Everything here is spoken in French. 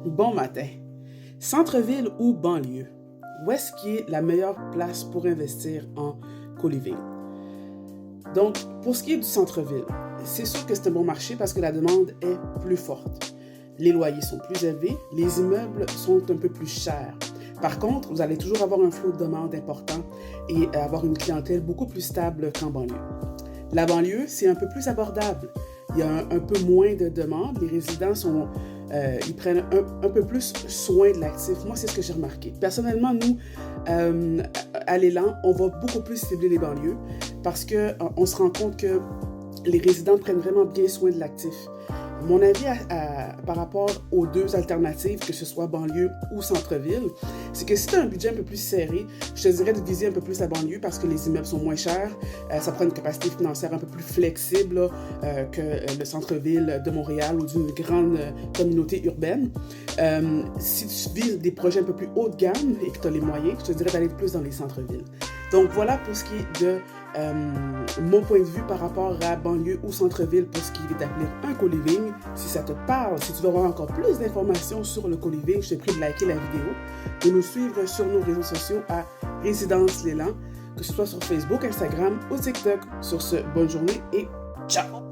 Bon matin. Centre-ville ou banlieue? Où est-ce qui est la meilleure place pour investir en co-living? Donc, pour ce qui est du centre-ville, c'est sûr que c'est un bon marché parce que la demande est plus forte. Les loyers sont plus élevés, les immeubles sont un peu plus chers. Par contre, vous allez toujours avoir un flot de demande important et avoir une clientèle beaucoup plus stable qu'en banlieue. La banlieue, c'est un peu plus abordable. Il y a un peu moins de demandes. Les résidents ils prennent un peu plus soin de l'actif. Moi, c'est ce que j'ai remarqué. Personnellement, nous, à l'Élan, on va beaucoup plus cibler les banlieues parce qu'on se rend compte que les résidents prennent vraiment bien soin de l'actif. Mon avis par rapport aux deux alternatives, que ce soit banlieue ou centre-ville, c'est que si tu as un budget un peu plus serré, je te dirais de viser un peu plus la banlieue parce que les immeubles sont moins chers, ça prend une capacité financière un peu plus flexible que le centre-ville de Montréal ou d'une grande communauté urbaine. Si tu vises des projets un peu plus haut de gamme et que tu as les moyens, je te dirais d'aller plus dans les centres-villes. Donc voilà pour ce qui est de mon point de vue par rapport à banlieue ou centre-ville pour ce qui est d'appeler un co-living. Si ça te parle, si tu veux avoir encore plus d'informations sur le co-living, je te prie de liker la vidéo, de nous suivre sur nos réseaux sociaux à Résidence L'Élan, que ce soit sur Facebook, Instagram ou TikTok. Sur ce, bonne journée et ciao!